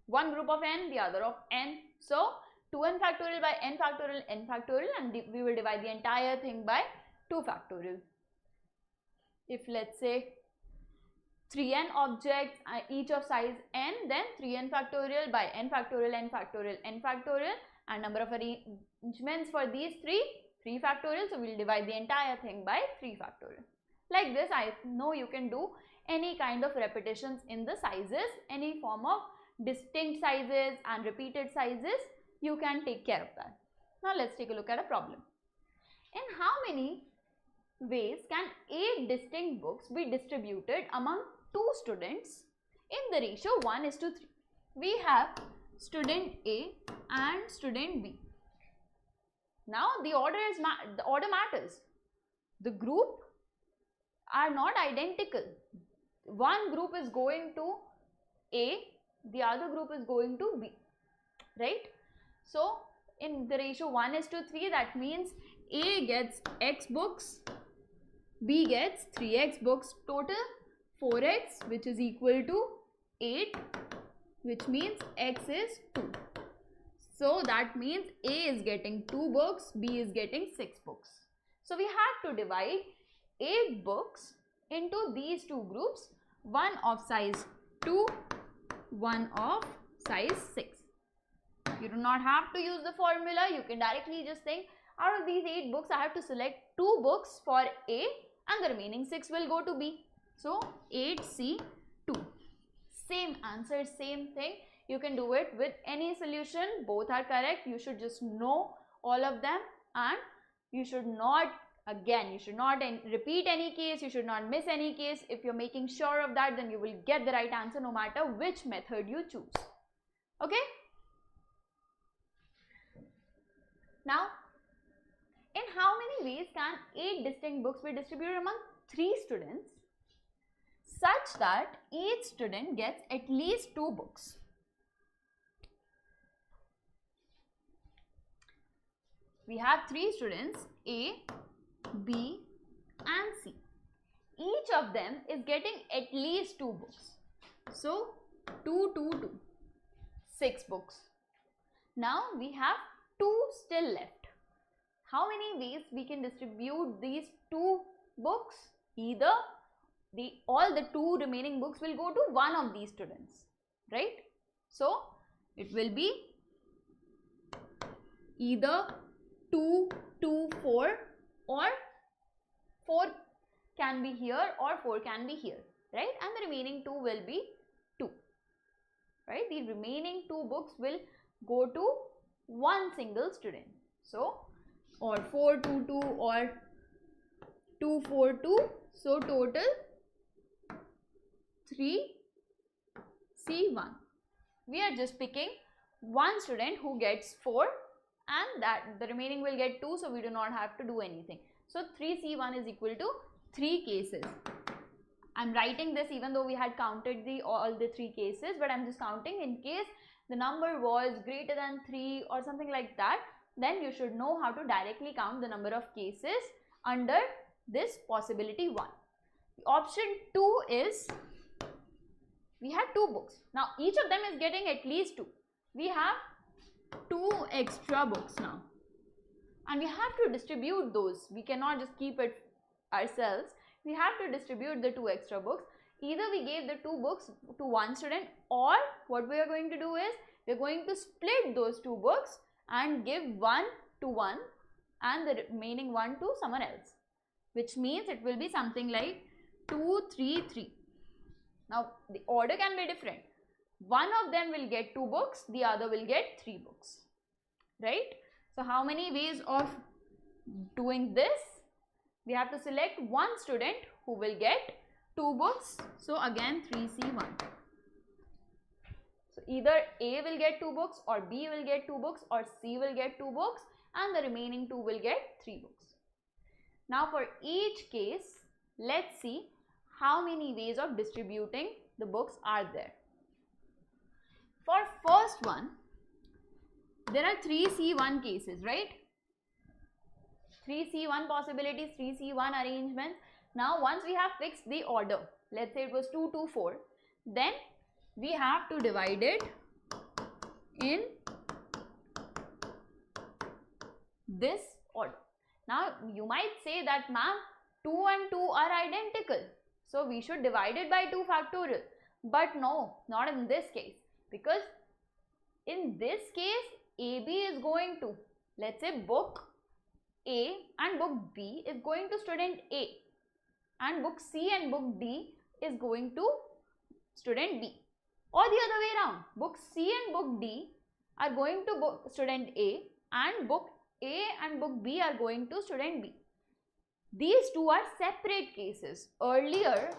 One group of n, the other of n. So 2n factorial by n factorial, and we will divide the entire thing by 2 factorial. If let's say 3n objects each of size n, then 3n factorial by n factorial, n factorial, n factorial, and number of arrangements for these 3 factorial. So we will divide the entire thing by 3 factorial. Like this, I know you can do any kind of repetitions in the sizes, any form of distinct sizes and repeated sizes, you can take care of that. Now let's take a look at a problem. In how many ways can 8 distinct books be distributed among 2 students in the ratio 1:3? We have student A and student B. Now the order matters. The group are not identical. One group is going to A, the other group is going to B, right? So in the ratio 1:3, that means A gets x books, B gets 3x books, total 4x, which is equal to 8, which means x is 2. So that means A is getting 2 books, B is getting 6 books. So we have to divide 8 books into these 2 groups, one of size 2, one of size 6. You do not have to use the formula. You can directly just think, out of these 8 books, I have to select 2 books for A and the remaining 6 will go to B. So 8C2. Same answer, same thing. You can do it with any solution. Both are correct. You should just know all of them, and you should not, again, you should not repeat any case. You should not miss any case. If you're making sure of that, then you will get the right answer no matter which method you choose. Okay? Now, in how many ways can 8 distinct books be distributed among 3 students such that each student gets at least 2 books? We have 3 students, A, B and C. Each of them is getting at least 2 books. So 2, 2, 2, 6 books. Now we have 2 still left. How many ways we can distribute these 2 books? Either all the 2 remaining books will go to one of these students, right? So it will be either 2, 2, 4, or 4 can be here or 4 can be here, right? And the remaining 2 will be 2, right? The remaining 2 books will go to one single student. So, or 4, 2, 2 or 2, 4, 2. So, total 3, C1. We are just picking one student who gets 4 and that the remaining will get 2, so we do not have to do anything. So 3C1 is equal to 3 cases. I'm writing this even though we had counted all the 3 cases, but I'm just counting in case the number was greater than 3 or something like that, then you should know how to directly count the number of cases under this possibility 1. Option 2 is, we have 2 books. Now each of them is getting at least 2. We have 2 extra books now, and we have to distribute those. We cannot just keep it ourselves. We have to distribute the 2 extra books. Either we gave the 2 books to one student, or what we are going to do is we are going to split those 2 books and give 1 to one and the remaining 1 to someone else, which means it will be something like 2, 3, 3. Now the order can be different. One of them will get 2 books, the other will get 3 books, right? So how many ways of doing this? We have to select one student who will get 2 books. So again 3C1. So either A will get 2 books, or B will get 2 books, or C will get 2 books, and the remaining 2 will get 3 books. Now for each case, let's see how many ways of distributing the books are there. For first one, there are 3C1 cases, right? 3C1 possibilities, 3C1 arrangements. Now once we have fixed the order, let's say it was 2 to 4, then we have to divide it in this order. Now you might say that, ma'am, 2 and 2 are identical, so we should divide it by 2 factorial. But no, not in this case, because in this case AB is going to, let's say, book A and book B is going to student A, and book C and book D is going to student B, or the other way around. Book C and book D are going to student A, and book A and book B are going to student B. These two are separate cases. Earlier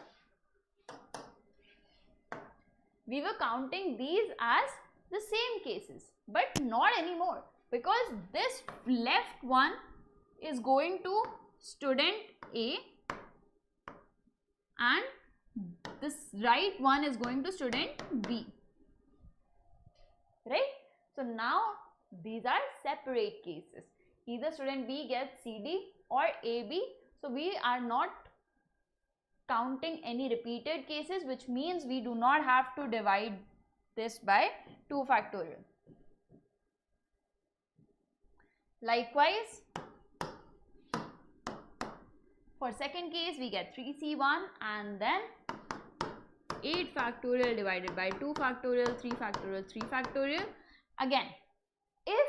we were counting these as the same cases, but not anymore, because this left one is going to student A and this right one is going to student B, right? So now these are separate cases. Either student B gets CD or AB. So we are not counting any repeated cases, which means we do not have to divide this by 2 factorial. Likewise, for second case, we get 3C1 and then 8 factorial divided by 2 factorial, 3 factorial, 3 factorial. Again, if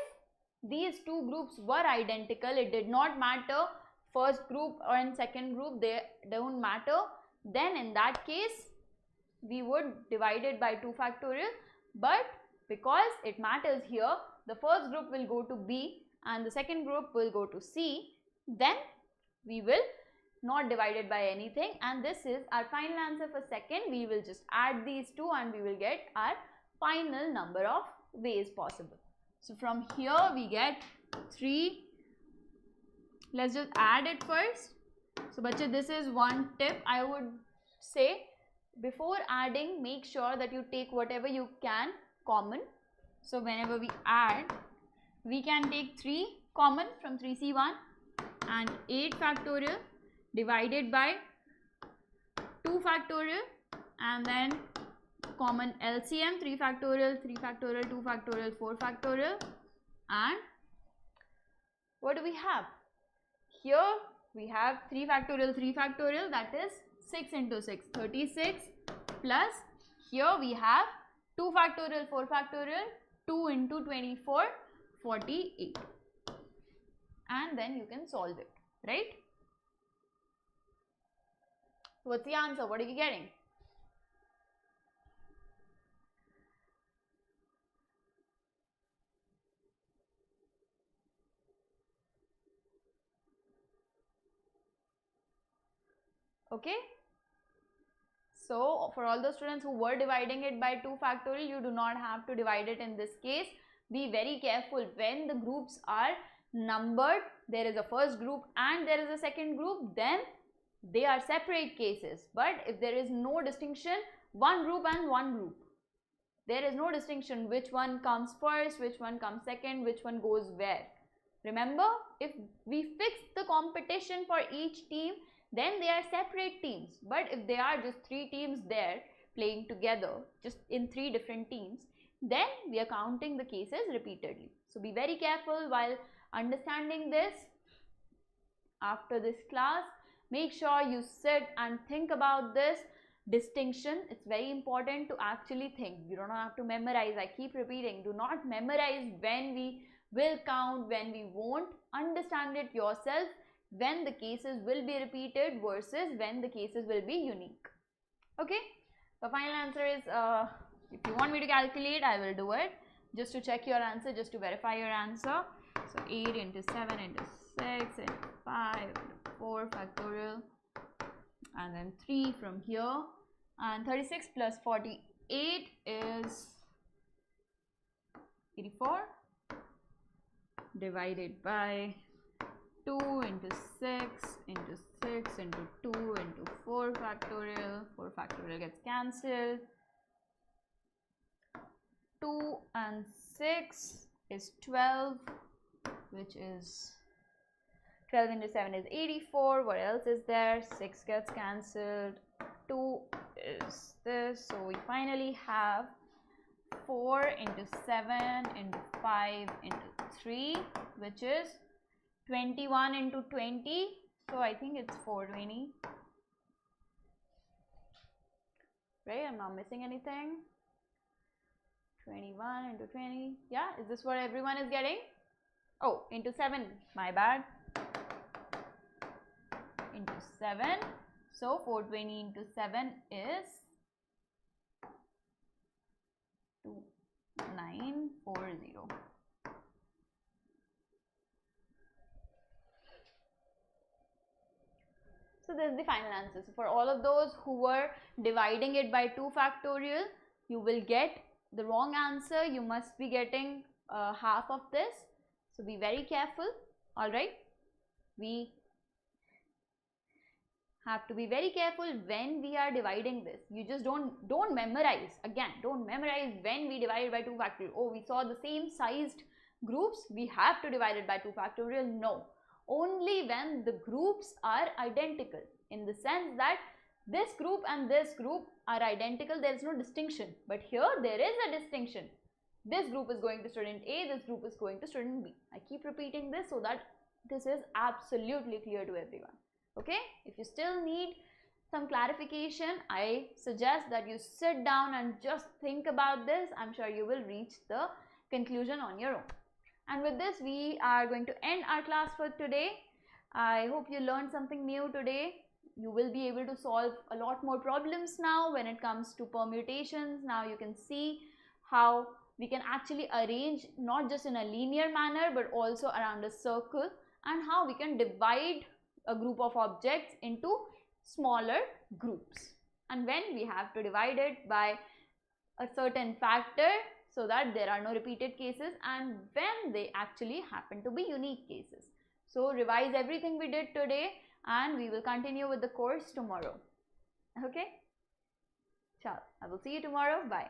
these two groups were identical, it did not matter first group or in second group, they don't matter, then in that case we would divide it by 2 factorial. But because it matters here, the first group will go to B and the second group will go to C, then we will not divide it by anything, and this is our final answer for second. We will just add these two and we will get our final number of ways possible. So from here we get 3. Let's just add it first. So bache, this is one tip I would say. Before adding, make sure that you take whatever you can common. So whenever we add, we can take 3 common from 3C1 and 8 factorial divided by 2 factorial, and then common LCM 3 factorial, 3 factorial, 2 factorial, 4 factorial, and what do we have? Here we have 3 factorial, 3 factorial, that is 6 into 6, 36, plus here we have 2 factorial, 4 factorial, 2 into 24, 48, and then you can solve it, right? What's the answer? What are you getting? Okay, So for all those students who were dividing it by 2 factorial, you do not have to divide it in this case. Be very careful when the groups are numbered. There is a first group and there is a second group, then they are separate cases. But if there is no distinction, one group and one group, there is no distinction which one comes first, which one comes second, which one goes where. Remember, if we fix the competition for each team, then they are separate teams. But if they are just 3 teams there playing together, just in 3 different teams, then we are counting the cases repeatedly. So be very careful while understanding this. After this class, make sure you sit and think about this distinction. It's very important to actually think. You don't have to memorize. I keep repeating, do not memorize when we will count, when we won't. Understand it yourself, when the cases will be repeated versus when the cases will be unique. Okay, the final answer is, if you want me to calculate, I will do it just to check your answer, just to verify your answer. So 8 into 7 into 6 into 5 into 4 factorial, and then 3 from here, and 36 plus 48 is 84, divided by 2 into 6 into 6 into 2 into 4 factorial. 4 factorial gets cancelled. 2 and 6 is 12, which is 12 into 7 is 84. What else is there? 6 gets cancelled. 2 is this. So we finally have 4 into 7 into 5 into 3, which is 21 into 20. So I think it's 420. Right? I'm not missing anything. 21 into 20. Yeah, is this what everyone is getting? Oh, into 7. My bad. Into 7. So 420 into 7 is 2940. So this is the final answer. So for all of those who were dividing it by 2 factorial, you will get the wrong answer. You must be getting half of this. So be very careful. Alright. We have to be very careful when we are dividing this. You just don't memorize. Again, don't memorize when we divide by 2 factorial. Oh, we saw the same sized groups, we have to divide it by 2 factorial. No. Only when the groups are identical, in the sense that this group and this group are identical, there is no distinction. But here there is a distinction. This group is going to student A, this group is going to student B. I keep repeating this so that this is absolutely clear to everyone. Okay, if you still need some clarification, I suggest that you sit down and just think about this. I'm sure you will reach the conclusion on your own. And with this, we are going to end our class for today. I hope you learned something new today. You will be able to solve a lot more problems now when it comes to permutations. Now you can see how we can actually arrange not just in a linear manner but also around a circle, and how we can divide a group of objects into smaller groups, and when we have to divide it by a certain factor so that there are no repeated cases, and when they actually happen to be unique cases. So revise everything we did today and we will continue with the course tomorrow. Okay? Ciao. I will see you tomorrow. Bye.